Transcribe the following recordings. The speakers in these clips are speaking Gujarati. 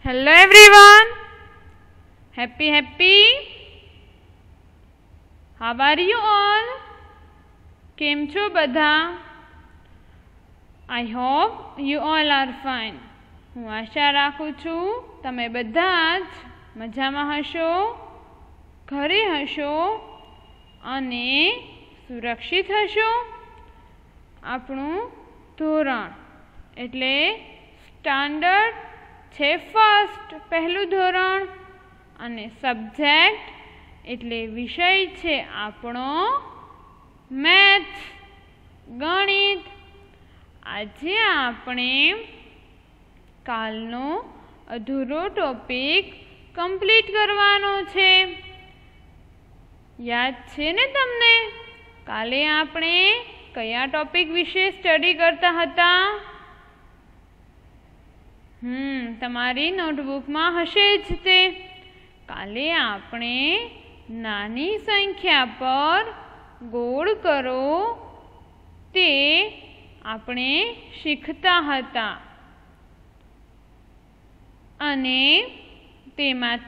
Hello everyone. Happy. How are you all? કેમ છો બધા? I hope you all are fine. હું આશા રાખું છું તમે બધા જ મજામાં હશો, ઘરે હશો અને સુરક્ષિત હશો. આપણું ધોરણ એટલે સ્ટાન્ડર્ડ છે ફર્સ્ટ, પહેલું ધોરણ, અને સબ્જેક્ટ એટલે વિષય છે આપણો મેથ્સ, ગણિત. આજે આપણે કાલનો અધૂરો ટોપિક કમ્પ્લીટ કરવાનો છે. યાદ છે ને તમને? કાલે આપણે કયા ટોપિક વિશે સ્ટડી કરતા હતા? તમારી નોટબુકમાં હશે જ તે. કાલે આપણે નાની સંખ્યા પર ગોળ કરો તે આપણે શીખતા હતા, અને તેમાં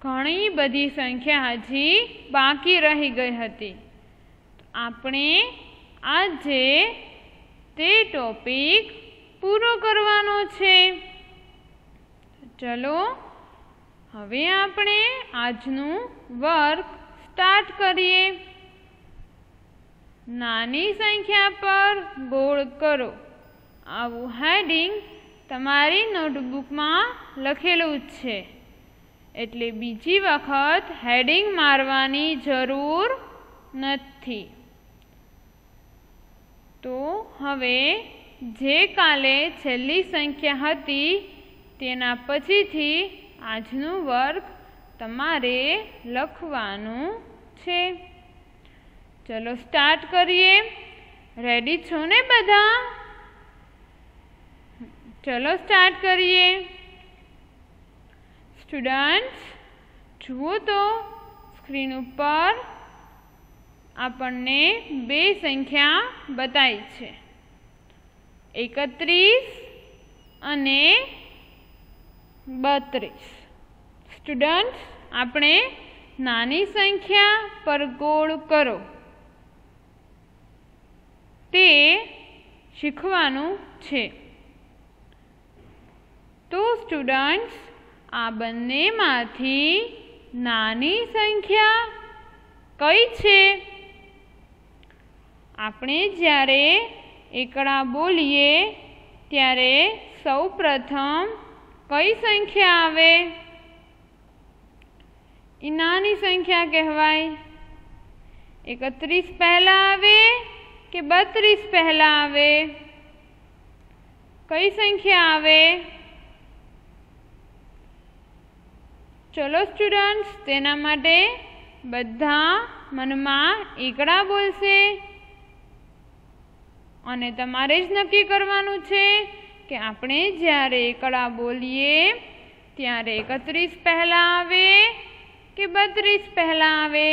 ઘણી બધી સંખ્યા હજી બાકી રહી ગઈ હતી. આપણે આજે તે ટોપિક પૂરો કરવાનો છે. ચલો હવે આપણે આજનું વર્ક સ્ટાર્ટ કરીએ. નાની સંખ્યા પર ગોળ કરો આવું હેડિંગ તમારી નોટબુકમાં લખેલું જ છે, એટલે બીજી વખત હેડિંગ મારવાની જરૂર નથી. તો હવે જે કાલે છેલ્લી સંખ્યા હતી તેના પછીથી આજનું વર્ક તમારે લખવાનું છે. ચલો સ્ટાર્ટ કરીએ. રેડી છો ને બધા? ચલો સ્ટાર્ટ કરીએ. સ્ટુડન્ટ્સ જુઓ તો સ્ક્રીન ઉપર આપણને બે સંખ્યા બતાવી છે, 31 અને 32. સ્ટુડન્ટ્સ આપણે નાની સંખ્યા પર ગોળ કરો તે શીખવાનું છે. તો સ્ટુડન્ટ્સ આ બંનેમાંથી નાની સંખ્યા કઈ છે? આપણે જ્યારે એકડા બોલીએ ત્યારે સૌ પ્રથમ કઈ સંખ્યા આવે? એ નાની સંખ્યા કહેવાય. 31 પહેલાં આવે કે 32 પહેલાં આવે? કઈ સંખ્યા આવે? ચલો સ્ટુડન્ટ્સ તેના માટે બધા મનમાં એકડા બોલશે, અને તમારે જ નક્કી કરવાનું છે કે આપણે જ્યારે એકડા બોલીએ ત્યારે 31 પહેલાં આવે કે 32 પહેલાં આવે?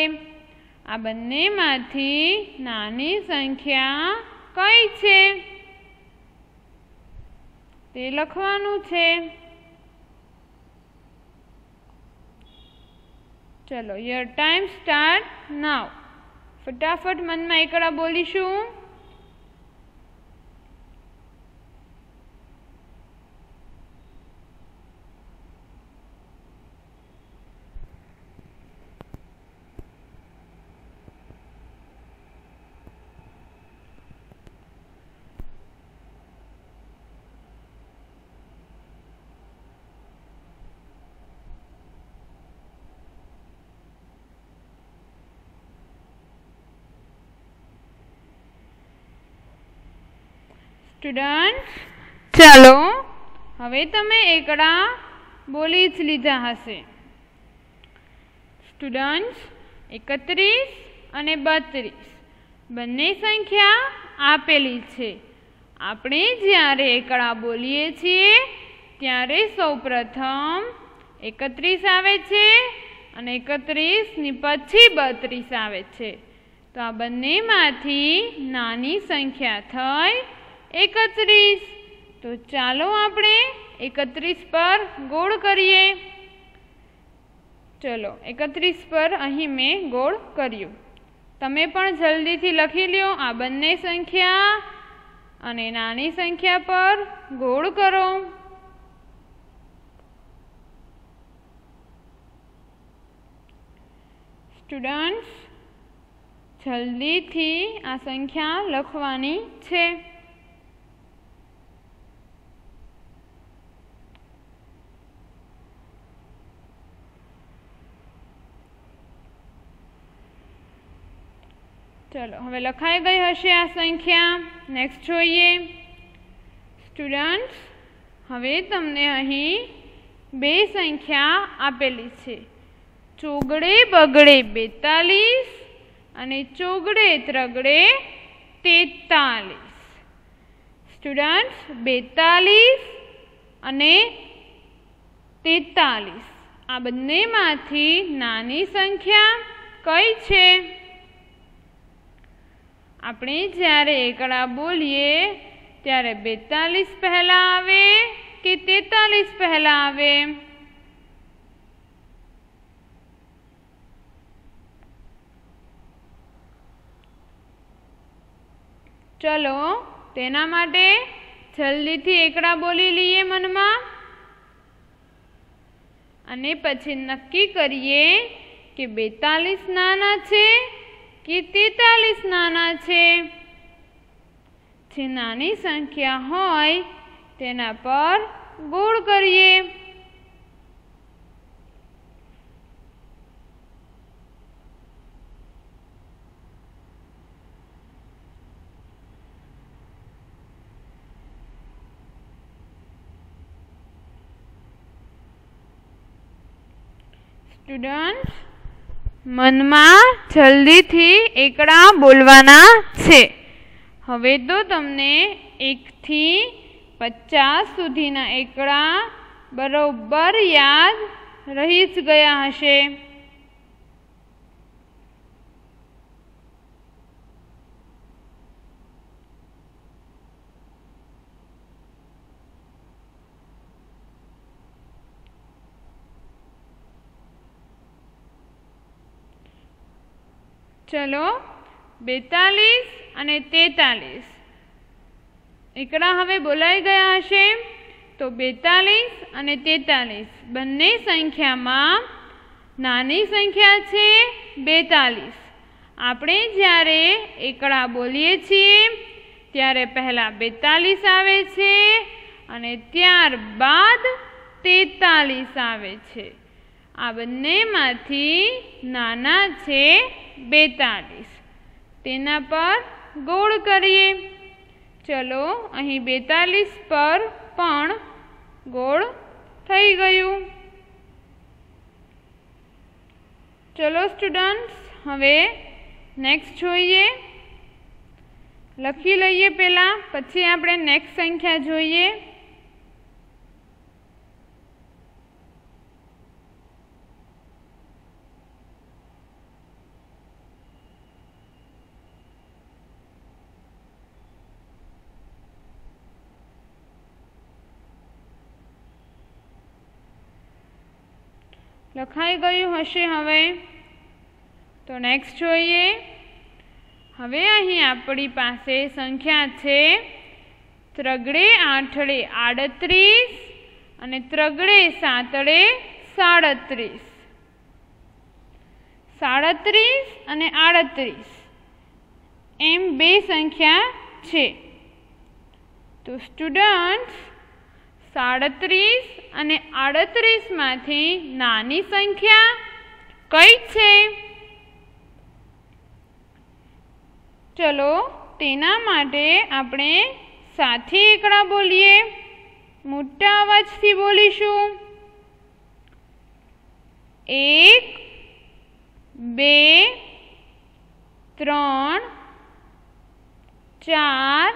આ બંનેમાંથી નાની સંખ્યા કઈ છે તે લખવાનું છે. ચલો યોર ટાઈમ સ્ટાર્ટ નાઉ. ફટાફટ મનમાં એકડા બોલીશું. સ્ટુડન્ટ્સ ચાલો હવે તમે એકડા બોલી જ લીધા હશે. સ્ટુડન્ટ્સ 31 અને 32 બંને સંખ્યા આપેલી છે. આપણે જ્યારે એકડા બોલીએ છીએ ત્યારે સૌ પ્રથમ 31 આવે છે અને 31 ની પછી 32 આવે છે. તો આ બંનેમાંથી નાની સંખ્યા થઈ 31. તો ચાલો આપણે 31 पर गोળ કરીએ। चलो 31 पर અહીં મેં ગોળ કર્યું। તમે પણ જલ્દીથી લખી લ્યો। આ બંને સંખ્યા અને નાની સંખ્યા પર ગોળ કરો। સ્ટુડન્ટ્સ, જલ્દીથી આ સંખ્યા લખવાની છે। चलो हवे लखाई गई हशे आ संख्या। नेक्स्ट जोईए। स्टुडन्ट्स, हवे तमने अहीं बे संख्या आपेली छे, चोगड़े बगड़े 42 अने चोगड़े त्रगड़े 43। स्टुडन्ट्स, 42 अने 43 आ बंनेमांथी नानी संख्या कई छे? આપણે જ્યારે એકડા બોલીએ ત્યારે 42 પહેલા આવે કે 43 પહેલા આવે? ચલો તેના માટે જલ્દીથી એકડા બોલી લઈએ મનમાં અને પછી નક્કી કરીએ કે 42 નાના છે कि 43 नाना छे। जे नानी संख्या होय तेना पर गोळ करिए। स्टूडेंट्स, मनमा जल्दीथी एकड़ा बोलवाना छे। हवे तो तमने 1 થી 50 सुधीना एकड़ा बरोबर याद रही ज गया हशे। चलो 42 અને 43 એકડા હવે બોલાઈ ગયા હશે। તો 42 અને 43 બંને સંખ્યામાં નાની સંખ્યા છે 42। આપણે જ્યારે એકડા બોલીએ છીએ ત્યારે પહેલા 42 આવે છે અને ત્યારબાદ 43 આવે છે। આ બંનેમાંથી નાના છે 42। તેના પર ગોળ કરીએ। ચલો અહીં 42 પર પણ ગોળ થઈ ગયું। ચલો સ્ટુડન્ટ્સ, હવે નેક્સ્ટ જોઈએ। લખી લઈએ પહેલાં, પછી આપણે નેક્સ્ટ સંખ્યા જોઈએ। લખાઈ ગયું હશે હવે। તો નેક્સ્ટ જોઈએ। હવે અહીં આપણી પાસે સંખ્યા છે ત્રગડે આઠડે 38 અને ત્રગડે સાતડે 37। 37 અને 38 એમ બે સંખ્યા છે। તો સ્ટુડન્ટ્સ, 37 અને 38 માંથી નાની સંખ્યા કઈ છે? ચલો તેના માટે આપણે સાથે એકડા બોલીએ। મોટા અવાજથી બોલીશું। 1 2 3 4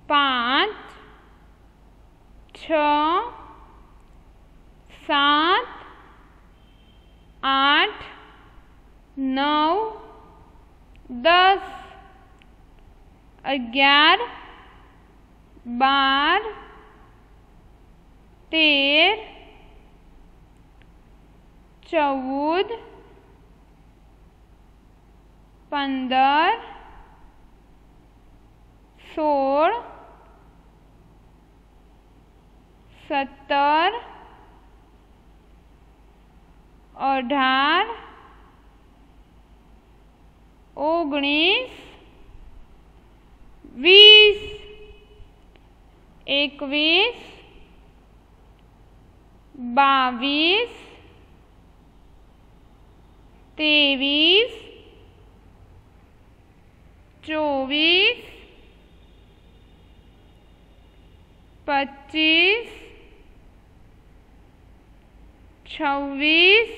5 6 7 8 9 10 11 12 13, 14, 15, 16, 17, 18, 19, 20, 21, 22, 23, 24, 25, 26,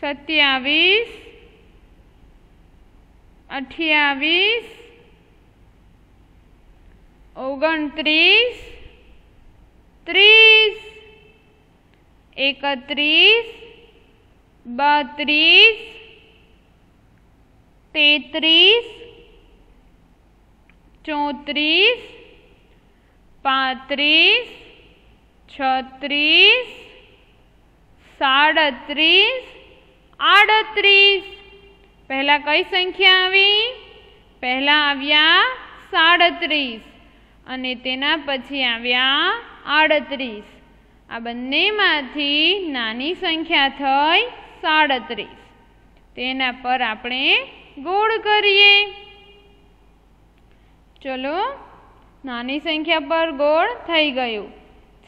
27, 28, 29, 30, 31, 32, 33, 34, 35, 36, 37, 38. पहला कई संख्या आवी? पहला आव्या 37 અને તેના પછી આવ્યા 38. આ બંનેમાંથી નાની સંખ્યા થઈ 37. તેના પર આપણે ગોળ કરીએ. ચલો, નાની સંખ્યા પર ગોળ થઈ ગયું.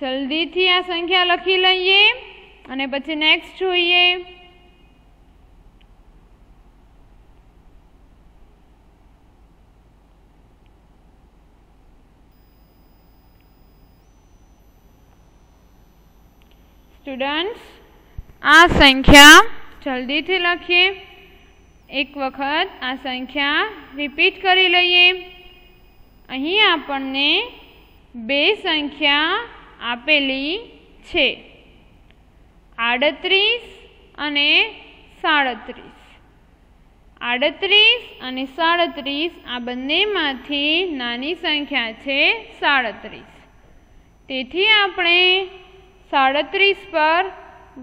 જલ્દીથી આ સંખ્યા લખી લઈએ અને પછી નેક્સ્ટ જોઈએ. સ્ટુડન્ટ્સ, આ સંખ્યા જલ્દીથી લખીએ. એક વખત આ સંખ્યા રિપીટ કરી લઈએ. અહીં આપણને બે સંખ્યા આપેલી છે, 38 અને 37. 38 અને 37 આ બંનેમાંથી નાની સંખ્યા છે 37. તેથી આપણે 37 પર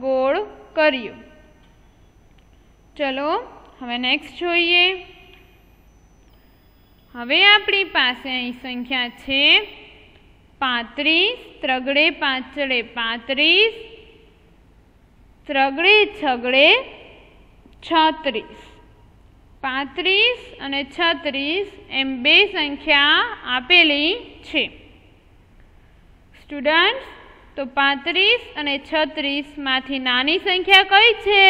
ગોળ કર્યો. ચલો, હવે નેક્સ્ટ જોઈએ. હવે આપણી પાસે અહીં સંખ્યા છે 35, ત્રગડે પાંચડે 35, ત્રગડે છગડે 36. 35 અને 36 એમ બે સંખ્યા આપેલી છે. સ્ટુડન્ટ્સ, તો 35 અને 36 માંથી નાની સંખ્યા કઈ છે?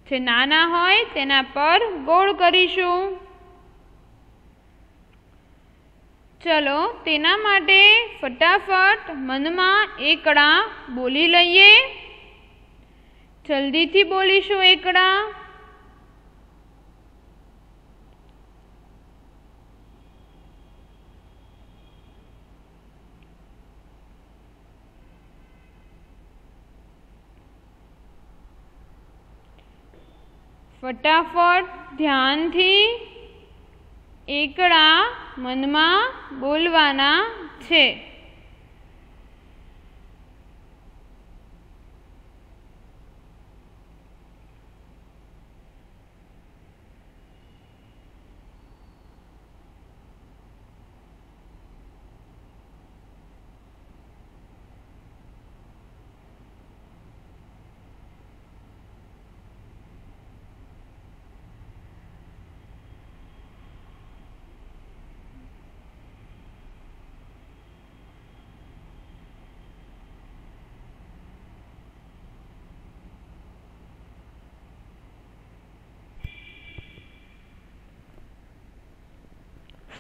જે નાના હોય તેના પર ગોળ કરીશું. ચલો, તેના માટે ફટાફટ મનમાં એકડા બોલી લઈએ. જલ્દીથી બોલીશું એકડા. ફટાફટ ધ્યાનથી એકડા મનમાં બોલવાના છે.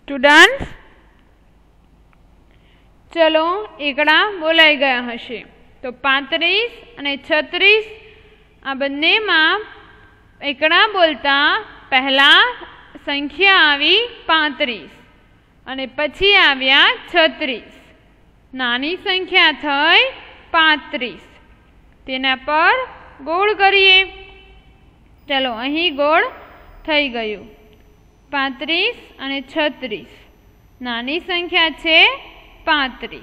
સ્ટુડન્ટ્સ, ચલો એકડા બોલાઈ ગયા હશે. તો 35 અને 36 આ બંનેમાં એકડા બોલતા પહેલા સંખ્યા આવી 35 અને પછી આવ્યા 36. નાની સંખ્યા થઈ 35. તેના પર ગોળ કરીએ. ચલો, અહીં ગોળ થઈ ગયું. 35 અને 36. નાની સંખ્યા છે 35.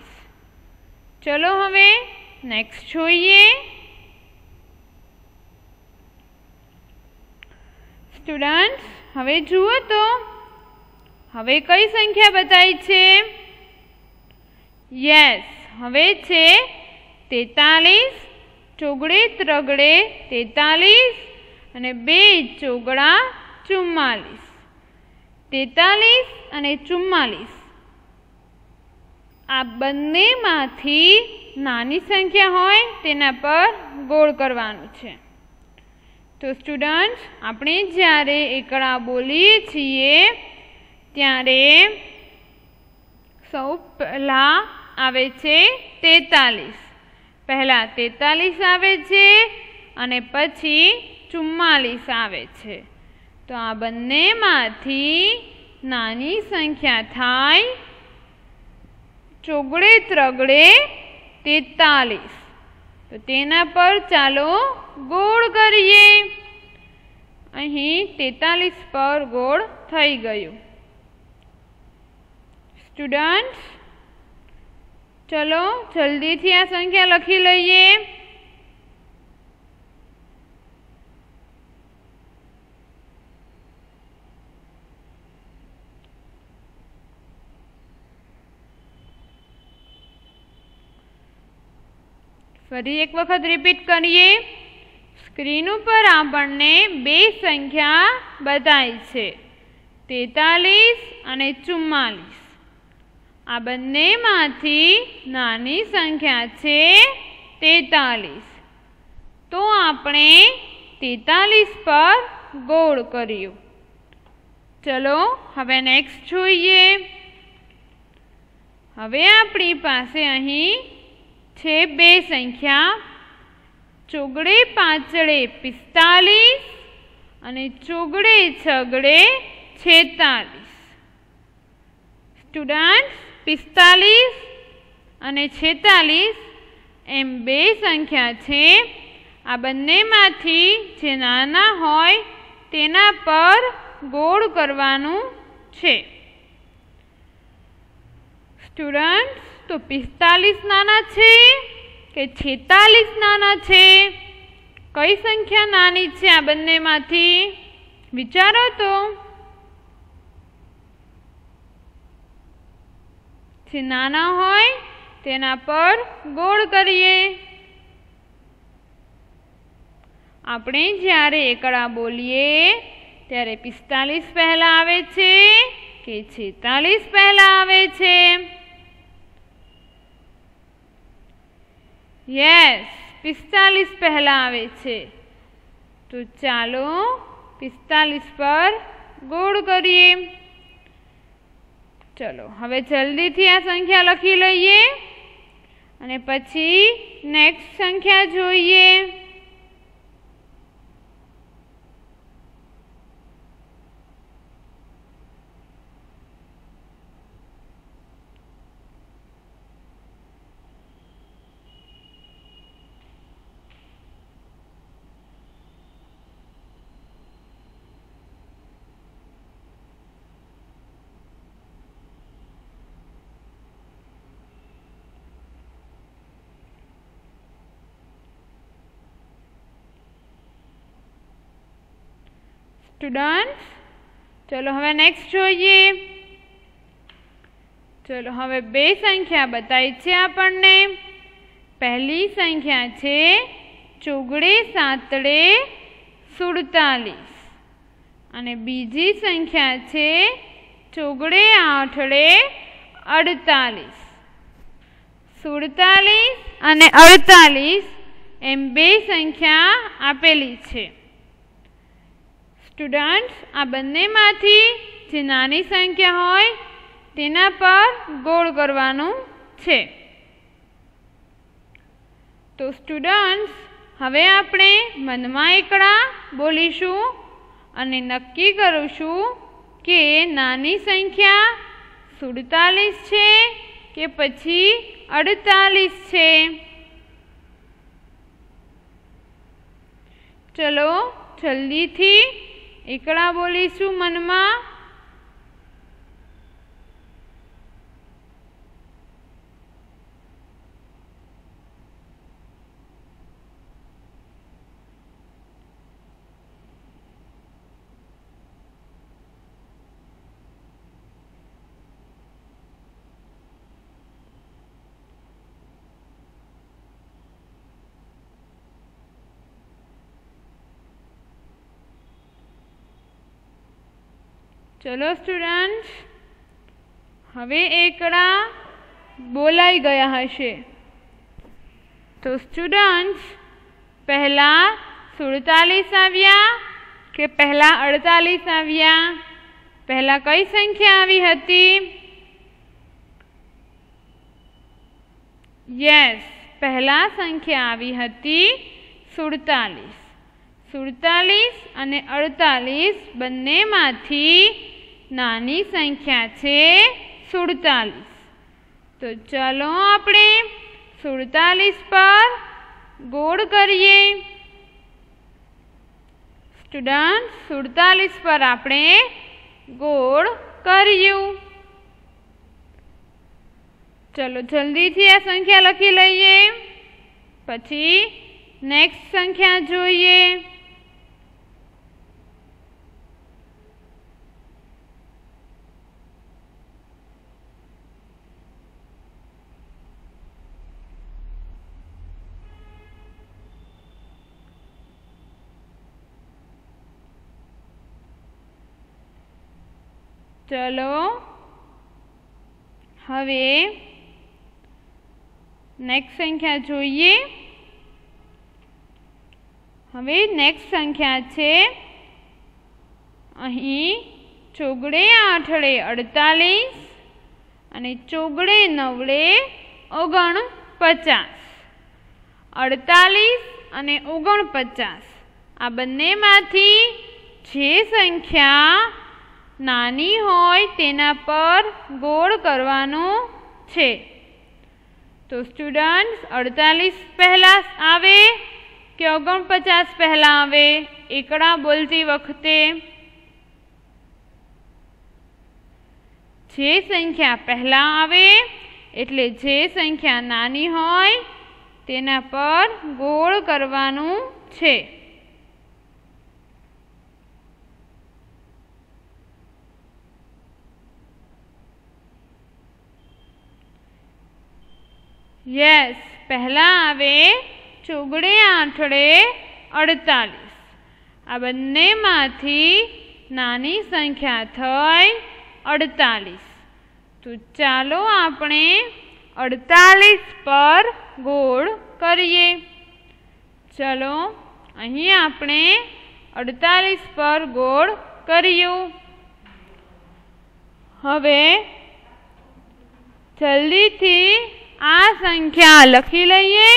ચલો હવે નેક્સ્ટ જોઈએ. સ્ટુડન્ટ્સ હવે જુઓ તો હવે કઈ સંખ્યા બતાવી છે? યસ, હવે છે 43, ચોગડે ત્રગડે 43 અને 2 ચોગડા 44. 43 અને 44 આ બંનેમાંથી નાની સંખ્યા હોય તેના પર ગોળ કરવાનું છે. તો સ્ટુડન્ટ્સ આપણે જ્યારે એકડા બોલીએ છીએ ત્યારે સૌ પહેલાં આવે છે 43. પહેલાં 43 આવે છે અને પછી 44 આવે છે. તો આ બંનેમાંથી નાની સંખ્યા થાય ચોગડે ત્રગડે 43. તો તેના પર ચાલો ગોળ કરીએ. અહીં 43 પર ગોળ થઈ ગયું. સ્ટુડન્ટ્સ ચલો જલ્દીથી આ સંખ્યા લખી લઈએ. ફરી એક વખત રિપીટ કરીએ. સ્ક્રીન ઉપર આપણને બે સંખ્યા બતાવી છે 43 અને 44. આ બંનેમાંથી નાની સંખ્યા છે 43. તો આપણે 43 પર ગોળ કર્યું. ચલો હવે નેક્સ્ટ જોઈએ. હવે આપણી પાસે અહીં છે બે સંખ્યા ચોગડે પાંચડે 45 અને ચોગડે છગડે 46. સ્ટુડન્ટ્સ 45 અને 46 એમ બે સંખ્યા છે. આ બંનેમાંથી જે નાના હોય તેના પર ગોળ કરવાનું છે. સ્ટુડન્ટ્સ તો 45 નાના છે કે 46 નાના છે? કઈ સંખ્યા નાની છે આ બંનેમાંથી? વિચારો તો. જે નાના હોય તેના પર ગોળ કરીએ. આપણે જ્યારે એકડા બોલીએ ત્યારે 45 પહેલાં આવે છે કે 46 પહેલાં આવે છે? યસ, 45 પહેલાં આવે છે. તો ચાલો 45 પર ગોળ કરીએ. ચલો હવે જલ્દીથી આ સંખ્યા લખી લઈએ અને પછી નેક્સ્ટ સંખ્યા જોઈએ. સ્ટુડન્ટ્સ ચલો હવે નેક્સ્ટ જોઈએ. ચલો હવે બે સંખ્યા બતાવી છે આપણને. પહેલી સંખ્યા છે ચોગડે સાતડે 47 અને બીજી સંખ્યા છે ચોગડે આઠડે 48. 47 અને 48 એમ બે સંખ્યા આપેલી છે. સ્ટુડન્ટ્સ આ બંનેમાંથી જે નાની સંખ્યા હોય તેના પર ગોળ કરવાનું છે. તો સ્ટુડન્ટ્સ હવે આપણે મનમાં એકડા બોલીશું અને નક્કી કરીશું કે નાની સંખ્યા 47 છે કે પછી 48 છે. ચલો જલ્દીથી એકડા બોલીશું મનમાં चलो स्टूडेंट्स, हवे एकड़ा बोलाई गया हशे। तो स्टूडेंट्स, पहला 47 आव्या के पहला 48 आव्या? पहला कई संख्या आवी हती? यस, पहला संख्या आवी हती 47। 47 અને 48 બંનેમાંથી નાની સંખ્યા છે 47। તો ચાલો આપણે 47 પર ગોળ કરીએ। સ્ટુડન્ટ, 47 પર આપણે ગોળ કર્યું। चलो जल्दी थी आ संख्या लखी लईए, पछी नेक्स्ट संख्या जोईए। चलो हवे नेक्स्ट संख्या जोईए। हवे नेक्स्ट संख्या छे अहीं चौगड़े आठड़े 48 अने चौगड़े नवड़े 49। 48 अने 49 आ बंनेमांथी जे संख्या नानी होय तेना पर गोळ करवानो छे। तो स्टूडेंट्स, 48 पहला आवे के 49 पहला आवे एकड़ा बोलती वखते? जे संख्या पहला आवे एटले जे संख्या नानी होय तेना पर गोळ करवानुं छे। यस, पहला आवे चौगड़े आठड़े 48। आ बंनेमांथी नानी संख्या थई 48। तो चालो आपणे 48 पर गोळ करीए। चलो अहीं आपणे 48 पर गोळ कर्यो। हवे जल्दी थी आ संख्या लखी लईए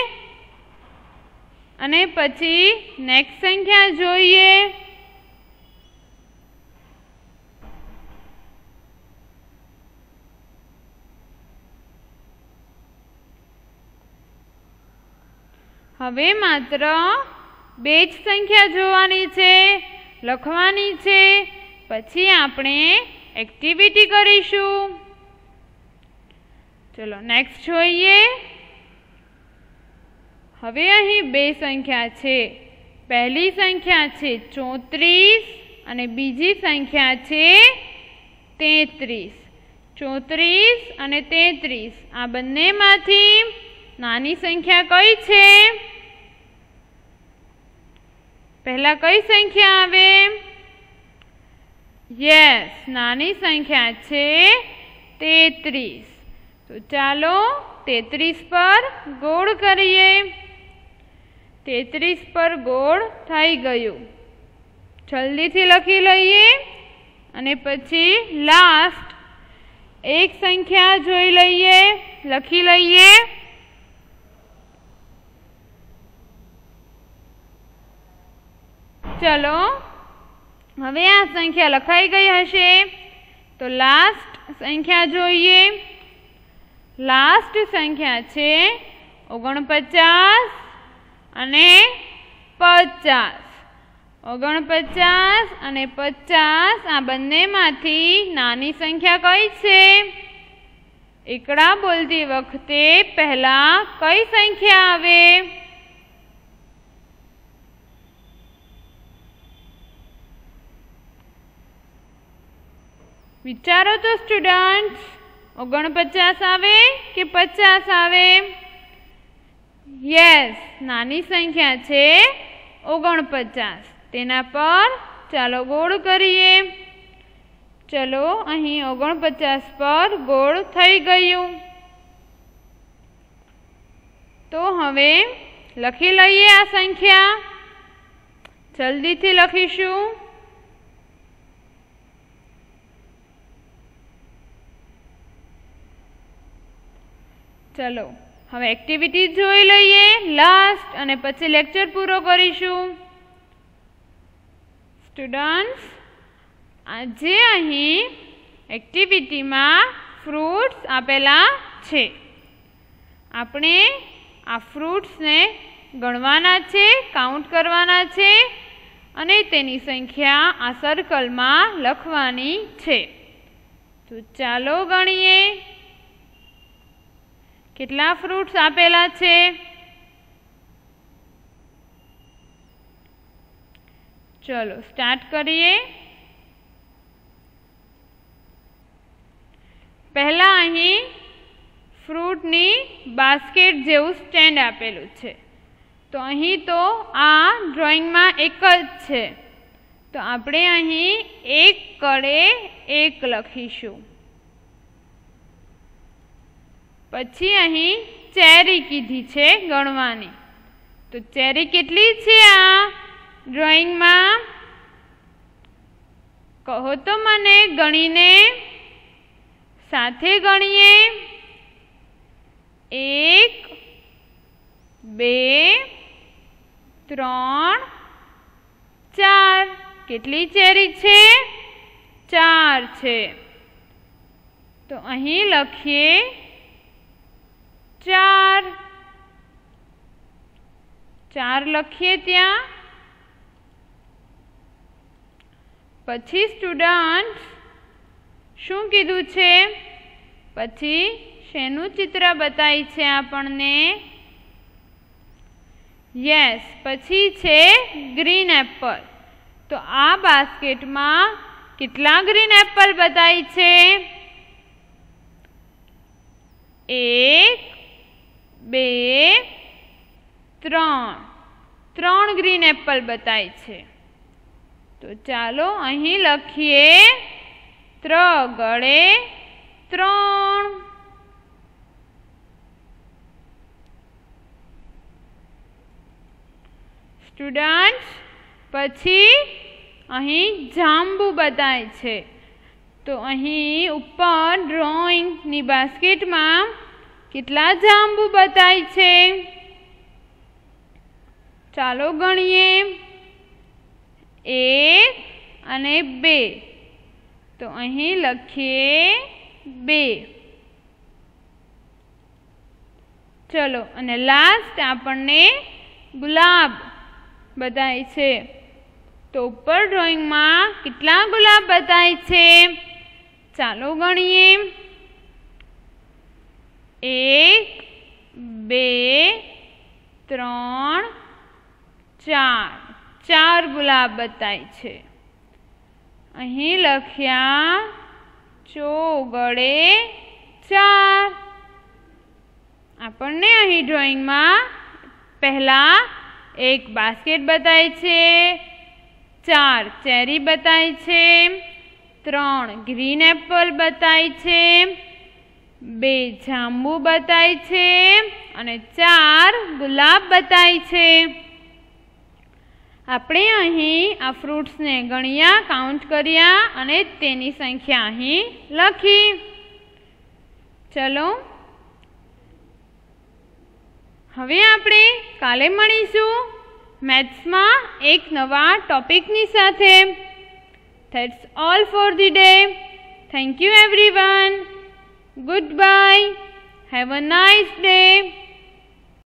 अने पछी नेक्स्ट संख्या जोईए। हवे मात्र बे ज संख्या जोवानी छे, लखवानी छे, पछी आपणे एक्टिविटी करीशुं। चलो नेक्स्ट जोईए। हवे अहीं बे संख्या छे। पहली संख्या छे 34 अने बीजी संख्या छे 33। 34 अने 33 आ बंनेमांथी नानी संख्या कई छे? पहला कई संख्या आवे? यस, नानी संख्या छे 33। तो चालो 33 पर गोळ करीए। 33 पर गोळ थई गयो। जल्दी थी लखी लईए अने पछी लास्ट एक संख्या जोई लईए, लखी लईए। चलो हवे आ संख्या लखाई गई हशे। तो लास्ट संख्या जोईए। लास्ट संख्या छे 49 अने 50। 49 अने 50 आ बंनेमांथी नानी संख्या कई छे? एकड़ा बोलती वखते पहला कई संख्या आवे? विचारो तो स्टूडेंट्स, 49 आवे के 50 आवे? यस, नानी संख्या छे 49। तेना पर चालो गोळ करीए। चलो અહીં 49 पर गोल थई गयुं। तो हवे लखी लईए आ संख्या। जल्दी थी लखीशुं। चलो हवे एक्टिविटी जोई लईए लास्ट अने पछी लेक्चर पूरो करीशुं। स्टूडेंट्स, आजे अहीं एक्टिविटी में फ्रूट्स आपेला छे। आपणे आ फ्रूट्स ने गणवाना छे, काउंट करवाना छे अने तेनी संख्या आ सर्कल में लखवानी छे। तो चालो गणीए केटला फ्रूट्स आपेला छे। चलो स्टार्ट करिए। पहला अहीं फ्रूटनी बास्केट जेवुं स्टेन्ड आपेलुं छे। तो अहीं तो आ ड्रॉइंग में एक ज छे। तो आपणे अहीं एक कड़े एक लखीशुं। पछी अहीं चेरी कीधी छे गणवानी। तो चेरी केटली छे आ ड्रॉइंग में? कहो तो मने गणीने साथे गणीए। 1 2 3 4। केटली चेरी छे? 4 छे। तो अहीं लखीए 4। 4 लखीए त्यां। पछी स्टूडेंट्स शुं कीधुं छे? पछी शेनु चित्र बताई छे आपणने? यस, पछी छे ग्रीन एप्पल। तो आ बास्केट में केटला ग्रीन एप्पल बताई छे? 1 2 3 ग्रीन एप्पल बताई छे। तो चालो अहीं लखीए 3 गड़े 3। स्टूडेंट्स, पछी अहीं जांबू बताय छे। तो अहीं उपर ड्रॉइंग नी बास्केट में केटला जांबू बताय छे? चालो गणीए। 1 અને 2। तो अहीं लखीए 2। चलो अने लास्ट आपणने गुलाब बताय छे। तो ऊपर ड्रॉइंग में केटला गुलाब बताय छे? चालो गणीए। 1 2 3 4। 4 गुलाब बताय छे। अहीं लख्या 4 गड़े 4। आपणने अहीं ड्रॉइंग में पहला एक बास्केट बताय छे, 4 चेरी बताय छे, 3 ग्रीन एप्पल बताय छे, 2 जांबू बताय छे अने 4 गुलाब बताय छे। आपणे अहीं आ फ्रूट्स ने गण्या, काउंट कर्या अने तेनी संख्या अहीं लखी। चलो हवे आपणे काले मळीशुं मैथ्स में एक नवा टॉपिकनी साथे। That's all for the day. Thank you everyone. Goodbye. Have a nice day.